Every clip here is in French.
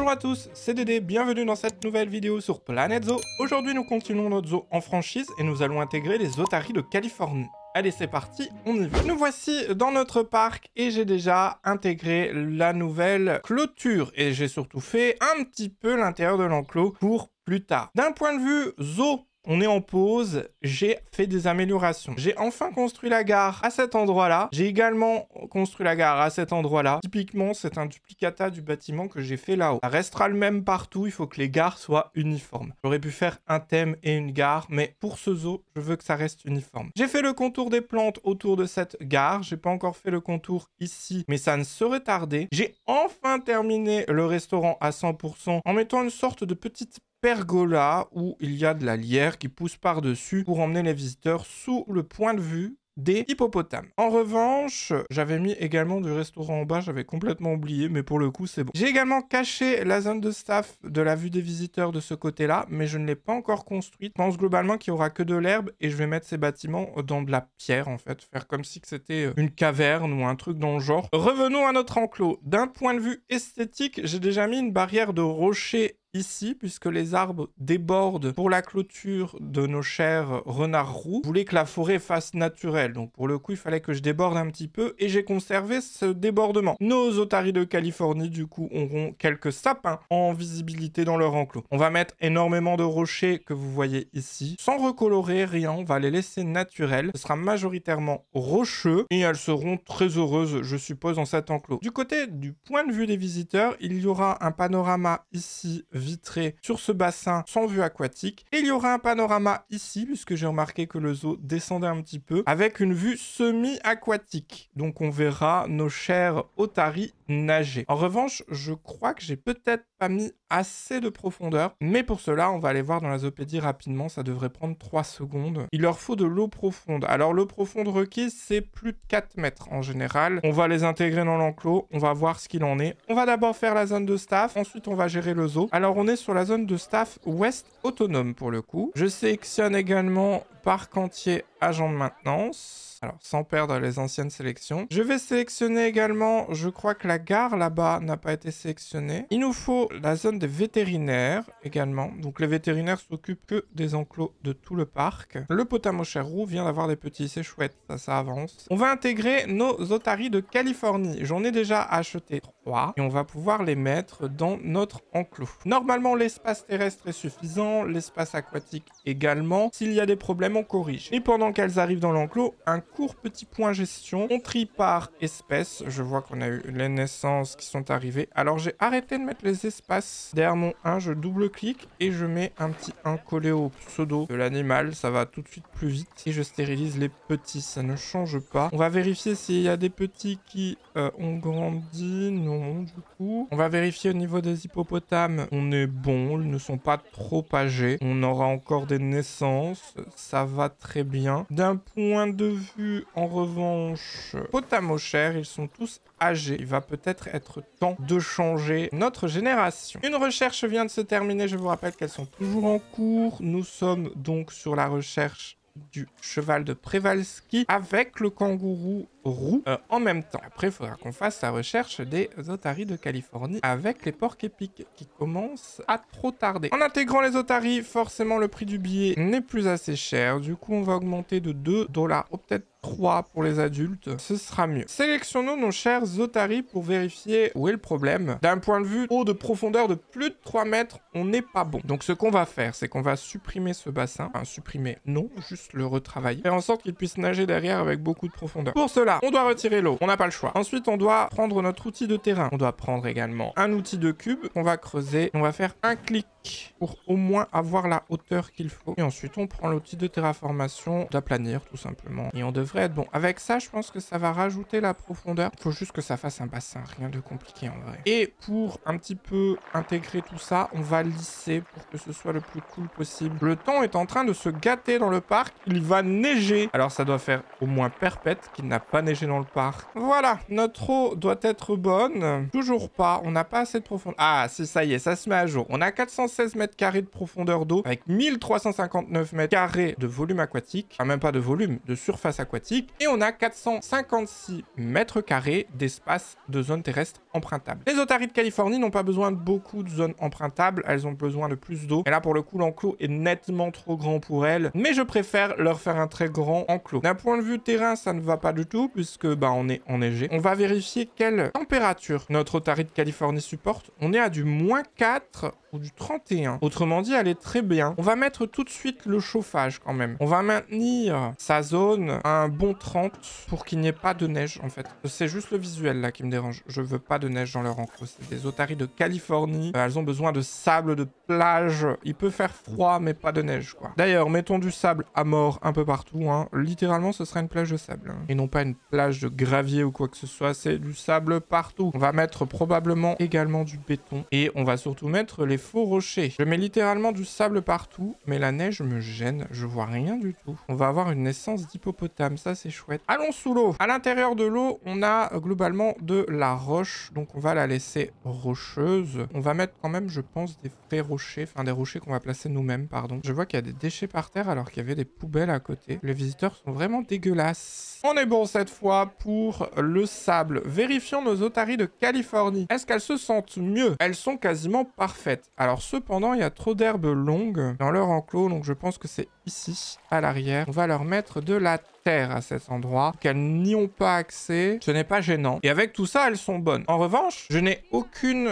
Bonjour à tous, c'est Dédé, bienvenue dans cette nouvelle vidéo sur Planète Zoo. Aujourd'hui nous continuons notre zoo en franchise et nous allons intégrer les otaries de Californie. Allez c'est parti, on y va. Nous voici dans notre parc et j'ai déjà intégré la nouvelle clôture et j'ai surtout fait un petit peu l'intérieur de l'enclos pour plus tard. D'un point de vue zoo, on est en pause, j'ai fait des améliorations. J'ai enfin construit la gare à cet endroit-là. J'ai également construit la gare à cet endroit-là. Typiquement, c'est un duplicata du bâtiment que j'ai fait là-haut. Ça restera le même partout, il faut que les gares soient uniformes. J'aurais pu faire un thème et une gare, mais pour ce zoo, je veux que ça reste uniforme. J'ai fait le contour des plantes autour de cette gare. J'ai pas encore fait le contour ici, mais ça ne saurait tarder. J'ai enfin terminé le restaurant à 100% en mettant une sorte de petite pergola où il y a de la lierre qui pousse par-dessus pour emmener les visiteurs sous le point de vue des hippopotames. En revanche, j'avais mis également du restaurant en bas, j'avais complètement oublié, mais pour le coup, c'est bon. J'ai également caché la zone de staff de la vue des visiteurs de ce côté-là, mais je ne l'ai pas encore construite. Je pense globalement qu'il n'y aura que de l'herbe et je vais mettre ces bâtiments dans de la pierre, en fait. Faire comme si c'était une caverne ou un truc dans le genre. Revenons à notre enclos. D'un point de vue esthétique, j'ai déjà mis une barrière de rochers ici, puisque les arbres débordent pour la clôture de nos chers renards roux. Je voulais que la forêt fasse naturelle, donc pour le coup, il fallait que je déborde un petit peu, et j'ai conservé ce débordement. Nos otaries de Californie, du coup, auront quelques sapins en visibilité dans leur enclos. On va mettre énormément de rochers que vous voyez ici, sans recolorer, rien, on va les laisser naturels. Ce sera majoritairement rocheux, et elles seront très heureuses, je suppose, dans cet enclos. Du côté du point de vue des visiteurs, il y aura un panorama ici, vitré sur ce bassin sans vue aquatique. Et il y aura un panorama ici, puisque j'ai remarqué que le zoo descendait un petit peu, avec une vue semi-aquatique. Donc on verra nos chers otaries nager. En revanche, je crois que j'ai peut-être pas mis assez de profondeur, mais pour cela, on va aller voir dans la zoopédie rapidement, ça devrait prendre 3 secondes. Il leur faut de l'eau profonde. Alors l'eau profonde requise, c'est plus de 4 mètres en général. On va les intégrer dans l'enclos, on va voir ce qu'il en est. On va d'abord faire la zone de staff, ensuite on va gérer le zoo. Alors on est sur la zone de staff ouest autonome pour le coup. Je sélectionne également parc entier agent de maintenance. Alors, sans perdre les anciennes sélections. Je vais sélectionner également, je crois que la gare là-bas n'a pas été sélectionnée. Il nous faut la zone des vétérinaires également. Donc les vétérinaires s'occupent que des enclos de tout le parc. Le potam aux chairs roux vient d'avoir des petits, c'est chouette, ça avance. On va intégrer nos otaries de Californie. J'en ai déjà acheté 3 et on va pouvoir les mettre dans notre enclos. Normalement, l'espace terrestre est suffisant, l'espace aquatique également. S'il y a des problèmes, on corrige. Et pendant qu'elles arrivent dans l'enclos, un court petit point gestion. On trie par espèce. Je vois qu'on a eu les naissances qui sont arrivées. Alors j'ai arrêté de mettre les espaces. Derrière mon 1, je double-clique et je mets un petit 1 collé au pseudo de l'animal. Ça va tout de suite plus vite. Et je stérilise les petits. Ça ne change pas. On va vérifier s'il y a des petits qui ont grandi. Non, du coup. On va vérifier au niveau des hippopotames. On est bon. Ils ne sont pas trop âgés. On aura encore des naissances. Ça va très bien. D'un point de vue, en revanche, potam aux chairs, ils sont tous âgés. Il va peut-être être temps de changer notre génération. Une recherche vient de se terminer. Je vous rappelle qu'elles sont toujours en cours. Nous sommes donc sur la recherche du cheval de Przewalski avec le kangourou roux en même temps. Après, il faudra qu'on fasse la recherche des otaries de Californie avec les porcs épiques qui commencent à trop tarder. En intégrant les otaries, forcément, le prix du billet n'est plus assez cher. Du coup, on va augmenter de 2 $, ou peut-être 3 pour les adultes, ce sera mieux. Sélectionnons nos chers otaries pour vérifier où est le problème. D'un point de vue eau de profondeur de plus de 3 mètres, on n'est pas bon. Donc ce qu'on va faire, c'est qu'on va supprimer ce bassin. Enfin, supprimer, non, juste le retravailler. Faire en sorte qu'il puisse nager derrière avec beaucoup de profondeur. Pour cela, on doit retirer l'eau. On n'a pas le choix. Ensuite, on doit prendre notre outil de terrain. On doit prendre également un outil de cube. On va creuser. On va faire un clic pour au moins avoir la hauteur qu'il faut. Et ensuite, on prend l'outil de terraformation, d'aplanir tout simplement. Et on devrait être bon. Avec ça, je pense que ça va rajouter la profondeur. Il faut juste que ça fasse un bassin, rien de compliqué en vrai. Et pour un petit peu intégrer tout ça, on va lisser pour que ce soit le plus cool possible. Le temps est en train de se gâter dans le parc. Il va neiger. Alors ça doit faire au moins perpète qu'il n'a pas neiger dans le parc. Voilà, notre eau doit être bonne. Toujours pas, on n'a pas assez de profondeur. Ah, si, ça y est, ça se met à jour. On a 416 mètres carrés de profondeur d'eau avec 1359 mètres carrés de volume aquatique. Enfin, même pas de volume, de surface aquatique. Et on a 456 mètres carrés d'espace de zone terrestre empruntable. Les otaries de Californie n'ont pas besoin de beaucoup de zones empruntables. Elles ont besoin de plus d'eau. Et là, pour le coup, l'enclos est nettement trop grand pour elles. Mais je préfère leur faire un très grand enclos. D'un point de vue terrain, ça ne va pas du tout puisque bah, on est enneigé. On va vérifier quelle température notre otarie de Californie supporte. On est à du -4 ou du 31. Autrement dit, elle est très bien. On va mettre tout de suite le chauffage quand même. On va maintenir sa zone à un bon 30 pour qu'il n'y ait pas de neige en fait. C'est juste le visuel là qui me dérange. Je veux pas de neige dans leur enclos. C'est des otaries de Californie. Elles ont besoin de sable, de plage. Il peut faire froid mais pas de neige quoi. D'ailleurs, mettons du sable à mort un peu partout. Hein. Littéralement, ce sera une plage de sable. Hein. Et non pas une plage de gravier ou quoi que ce soit. C'est du sable partout. On va mettre probablement également du béton. Et on va surtout mettre les faux rochers. Je mets littéralement du sable partout, mais la neige me gêne. Je vois rien du tout. On va avoir une naissance d'hippopotame. Ça, c'est chouette. Allons sous l'eau. À l'intérieur de l'eau, on a globalement de la roche. Donc, on va la laisser rocheuse. On va mettre quand même, je pense, des vrais rochers. Enfin, des rochers qu'on va placer nous-mêmes, pardon. Je vois qu'il y a des déchets par terre alors qu'il y avait des poubelles à côté. Les visiteurs sont vraiment dégueulasses. On est bon cette fois pour le sable. Vérifions nos otaries de Californie. Est-ce qu'elles se sentent mieux? Elles sont quasiment parfaites. Alors cependant, il y a trop d'herbes longues dans leur enclos, donc je pense que c'est ici, à l'arrière. On va leur mettre de la terre à cet endroit, qu'elles n'y ont pas accès. Ce n'est pas gênant. Et avec tout ça, elles sont bonnes. En revanche, je n'ai aucune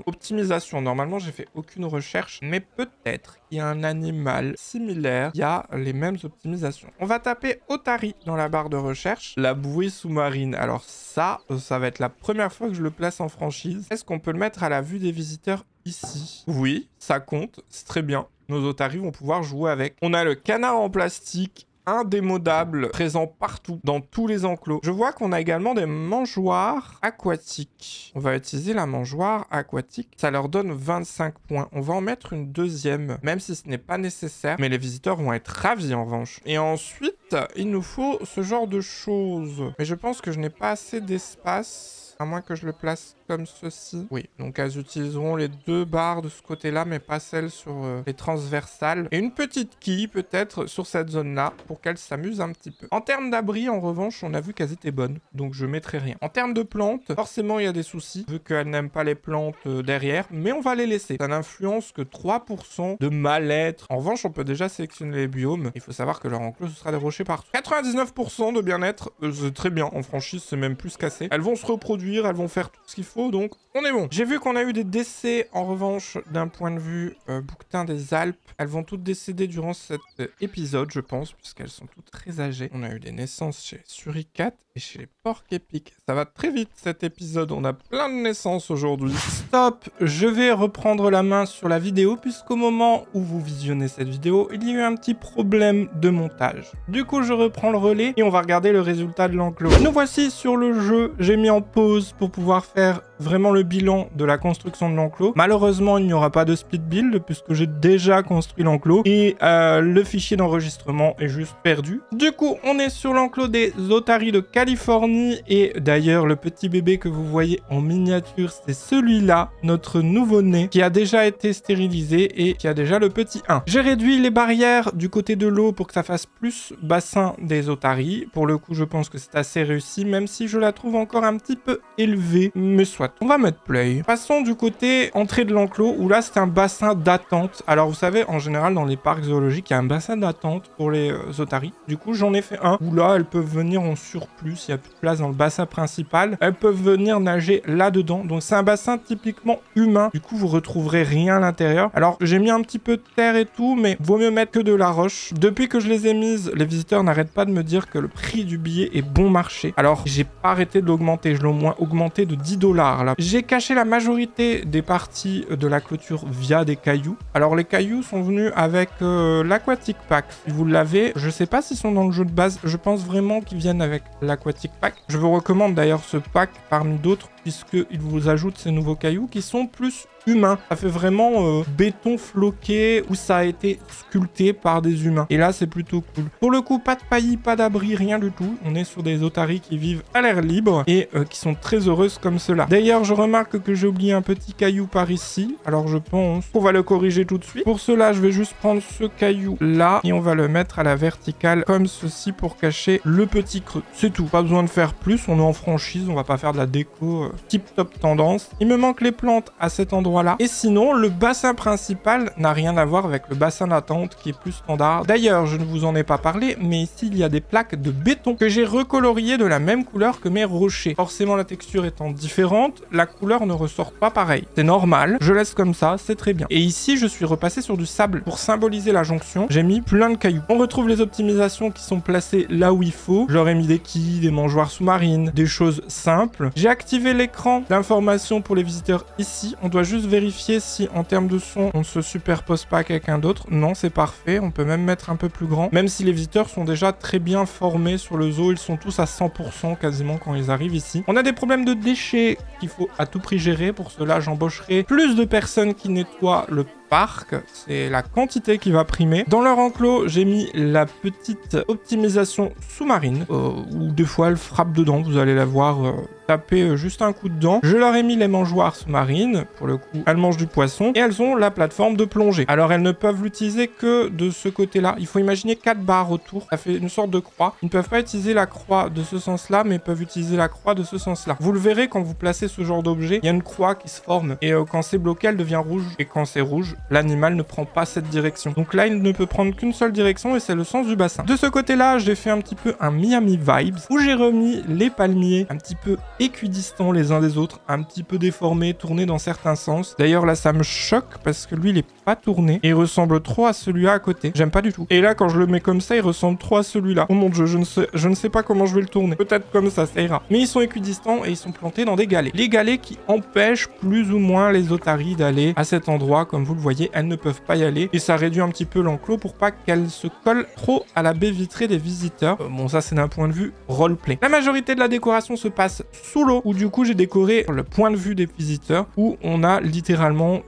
optimisation. Normalement, j'ai fait aucune recherche, mais peut-être qu'il y a un animal similaire qui a les mêmes optimisations. On va taper Otari dans la barre de recherche. La bouée sous-marine. Alors ça va être la première fois que je le place en franchise. Est-ce qu'on peut le mettre à la vue des visiteurs ici? Oui, ça compte. C'est très bien. Nos otaries vont pouvoir jouer avec. On a le canard en plastique indémodable, présent partout, dans tous les enclos. Je vois qu'on a également des mangeoires aquatiques. On va utiliser la mangeoire aquatique. Ça leur donne 25 points. On va en mettre une deuxième, même si ce n'est pas nécessaire. Mais les visiteurs vont être ravis en revanche. Et ensuite, il nous faut ce genre de choses. Mais je pense que je n'ai pas assez d'espace, à moins que je le place comme ceci. Oui, donc elles utiliseront les deux barres de ce côté-là, mais pas celles sur les transversales. Et une petite quille, peut-être, sur cette zone-là, pour qu'elles s'amusent un petit peu. En termes d'abri, en revanche, on a vu qu'elles étaient bonnes, donc je mettrai rien. En termes de plantes, forcément, il y a des soucis, vu qu'elles n'aiment pas les plantes derrière, mais on va les laisser. Ça n'influence que 3% de mal-être. En revanche, on peut déjà sélectionner les biomes. Il faut savoir que leur enclos, ce sera des rochers partout. 99% de bien-être, c'est très bien. En franchise, c'est même plus qu'assez. Elles vont se reproduire, elles vont faire tout ce qu'il faut, donc on est bon. J'ai vu qu'on a eu des décès, en revanche, d'un point de vue bouquetin des Alpes. Elles vont toutes décéder durant cet épisode, je pense, puisqu'elles sont toutes très âgées. On a eu des naissances chez Suricat et chez les porcs épiques. Ça va très vite, cet épisode. On a plein de naissances aujourd'hui. Stop, je vais reprendre la main sur la vidéo, puisqu'au moment où vous visionnez cette vidéo, il y a eu un petit problème de montage. Du coup, je reprends le relais et on va regarder le résultat de l'enclos. Nous voici sur le jeu. J'ai mis en pause pour pouvoir faire vraiment le bilan de la construction de l'enclos. Malheureusement, il n'y aura pas de speed build puisque j'ai déjà construit l'enclos et le fichier d'enregistrement est juste perdu. Du coup, on est sur l'enclos des otaries de Californie et d'ailleurs, le petit bébé que vous voyez en miniature, c'est celui-là, notre nouveau-né, qui a déjà été stérilisé et qui a déjà le petit 1. J'ai réduit les barrières du côté de l'eau pour que ça fasse plus bassin des otaries. Pour le coup, je pense que c'est assez réussi, même si je la trouve encore un petit peu élevée, mais soit. On va mettre play. Passons du côté entrée de l'enclos, où là, c'est un bassin d'attente. Alors, vous savez, en général, dans les parcs zoologiques, il y a un bassin d'attente pour les otaries. Du coup, j'en ai fait un, où là, elles peuvent venir en surplus, il n'y a plus de place dans le bassin principal. Elles peuvent venir nager là-dedans. Donc, c'est un bassin typiquement humain. Du coup, vous retrouverez rien à l'intérieur. Alors, j'ai mis un petit peu de terre et tout, mais vaut mieux mettre que de la roche. Depuis que je les ai mises, les visiteurs n'arrêtent pas de me dire que le prix du billet est bon marché. Alors, j'ai pas arrêté de l'augmenter. Je l'ai au moins augmenté de 10 $. Là. J'ai caché la majorité des parties de la clôture via des cailloux. Alors les cailloux sont venus avec l'Aquatic Pack. Si vous l'avez, je sais pas s'ils sont dans le jeu de base, je pense vraiment qu'ils viennent avec l'Aquatic Pack. Je vous recommande d'ailleurs ce pack parmi d'autres puisqu'il vous ajoute ces nouveaux cailloux qui sont plus humains. Ça fait vraiment béton floqué où ça a été sculpté par des humains. Et là, c'est plutôt cool. Pour le coup, pas de paillis, pas d'abri, rien du tout. On est sur des otaries qui vivent à l'air libre et qui sont très heureuses comme cela. D'ailleurs, je remarque que j'ai oublié un petit caillou par ici. Alors, je pense qu'on va le corriger tout de suite. Pour cela, je vais juste prendre ce caillou là et on va le mettre à la verticale comme ceci pour cacher le petit creux. C'est tout. Pas besoin de faire plus. On est en franchise. On va pas faire de la déco tip top tendance. Il me manque les plantes à cet endroit là. Et sinon, le bassin principal n'a rien à voir avec le bassin d'attente qui est plus standard. D'ailleurs, je ne vous en ai pas parlé, mais ici, il y a des plaques de béton que j'ai recoloriées de la même couleur que mes rochers. Forcément, la texture étant différente, la couleur ne ressort pas pareil. C'est normal, je laisse comme ça, c'est très bien. Et ici, je suis repassé sur du sable. Pour symboliser la jonction, j'ai mis plein de cailloux. On retrouve les optimisations qui sont placées là où il faut. Je leur ai mis des quilles, des mangeoires sous-marines, des choses simples. J'ai activé l'écran d'information pour les visiteurs ici. On doit juste vérifier si en termes de son on ne se superpose pas à quelqu'un d'autre. Non, c'est parfait, on peut même mettre un peu plus grand, même si les visiteurs sont déjà très bien formés sur le zoo, ils sont tous à 100% quasiment quand ils arrivent ici. On a des problèmes de déchets qu'il faut à tout prix gérer. Pour cela, j'embaucherai plus de personnes qui nettoient le parc, c'est la quantité qui va primer. Dans leur enclos, j'ai mis la petite optimisation sous-marine, où des fois elle frappe dedans, vous allez la voir taper juste un coup dedans. Je leur ai mis les mangeoires sous-marines, pour le coup, elles mangent du poisson, et elles ont la plateforme de plongée. Alors elles ne peuvent l'utiliser que de ce côté-là. Il faut imaginer 4 barres autour, ça fait une sorte de croix. Ils ne peuvent pas utiliser la croix de ce sens-là, mais peuvent utiliser la croix de ce sens-là. Vous le verrez quand vous placez ce genre d'objet, il y a une croix qui se forme, et quand c'est bloqué, elle devient rouge, et quand c'est rouge, l'animal ne prend pas cette direction. Donc là, il ne peut prendre qu'une seule direction et c'est le sens du bassin. De ce côté-là, j'ai fait un petit peu un Miami Vibes où j'ai remis les palmiers un petit peu équidistants les uns des autres, un petit peu déformés, tournés dans certains sens. D'ailleurs, là, ça me choque parce que lui, il est pas tourné et il ressemble trop à celui-là à côté. J'aime pas du tout. Et là, quand je le mets comme ça, il ressemble trop à celui-là. Oh mon dieu, je ne sais pas comment je vais le tourner. Peut-être comme ça ira. Mais ils sont équidistants et ils sont plantés dans des galets. Les galets qui empêchent plus ou moins les otaries d'aller à cet endroit, comme vous le voyez. Elles ne peuvent pas y aller et ça réduit un petit peu l'enclos pour pas qu'elles se collent trop à la baie vitrée des visiteurs. Bon, ça c'est d'un point de vue roleplay. La majorité de la décoration se passe sous l'eau où du coup j'ai décoré le point de vue des visiteurs où on a littéralement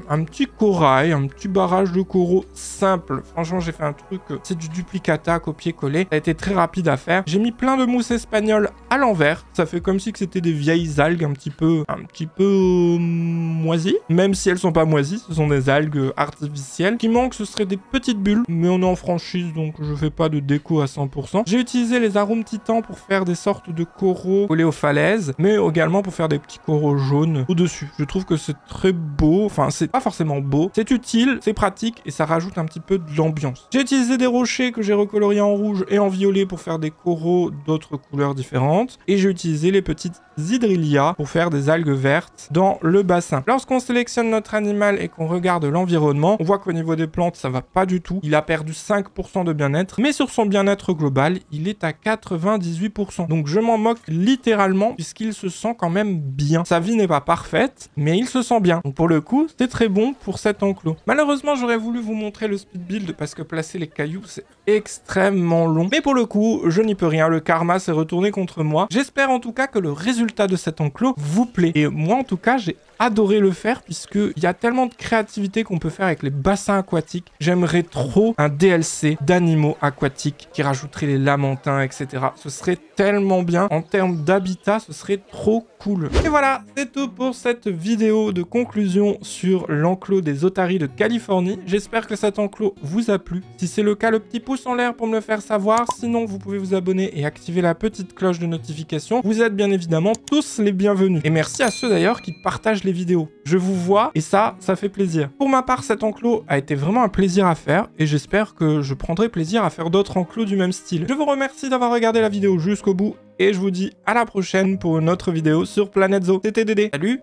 un petit corail, un petit barrage de coraux simple. Franchement, j'ai fait un truc, c'est du duplicata copier-coller. Ça a été très rapide à faire. J'ai mis plein de mousse espagnole à l'envers. Ça fait comme si c'était des vieilles algues un petit peu moisies. Même si elles sont pas moisies, ce sont des algues artificielles. Ce qui manque, ce serait des petites bulles, mais on est en franchise, donc je fais pas de déco à 100%. J'ai utilisé les arômes titans pour faire des sortes de coraux collés aux falaises, mais également pour faire des petits coraux jaunes au-dessus. Je trouve que c'est très beau, enfin c'est pas forcément beau, c'est utile, c'est pratique et ça rajoute un petit peu de l'ambiance. J'ai utilisé des rochers que j'ai recoloriés en rouge et en violet pour faire des coraux d'autres couleurs différentes, et j'ai utilisé les petites hydrilias pour faire des algues vertes dans le bassin. Lorsqu'on sélectionne notre animal et qu'on regarde l'environnement, on voit qu'au niveau des plantes, ça va pas du tout. Il a perdu 5% de bien-être, mais sur son bien-être global, il est à 98%. Donc je m'en moque littéralement, puisqu'il se sent quand même bien. Sa vie n'est pas parfaite, mais il se sent bien. Donc pour le coup, c'est très bon pour cet enclos. Malheureusement, j'aurais voulu vous montrer le speed build, parce que placer les cailloux, c'est extrêmement long. Mais pour le coup, je n'y peux rien. Le karma s'est retourné contre moi. J'espère en tout cas que le résultat de cet enclos vous plaît. Et moi, en tout cas, j'ai adoré le faire puisqu'il y a tellement de créativité qu'on peut faire avec les bassins aquatiques. J'aimerais trop un DLC d'animaux aquatiques qui rajouterait les lamantins, etc. Ce serait tellement bien. En termes d'habitat, ce serait trop cool. Et voilà, c'est tout pour cette vidéo de conclusion sur l'enclos des otaries de Californie. J'espère que cet enclos vous a plu. Si c'est le cas, le petit pouce en l'air pour me le faire savoir. Sinon, vous pouvez vous abonner et activer la petite cloche de notification. Vous êtes bien évidemment tous les bienvenus. Et merci à ceux d'ailleurs qui partagent les vidéos. Je vous vois et ça fait plaisir. Pour ma part, cet enclos a été vraiment un plaisir à faire et j'espère que je prendrai plaisir à faire d'autres enclos du même style. Je vous remercie d'avoir regardé la vidéo jusqu'au bout et je vous dis à la prochaine pour une autre vidéo sur Planète Zoo. C'était Dédé. Salut!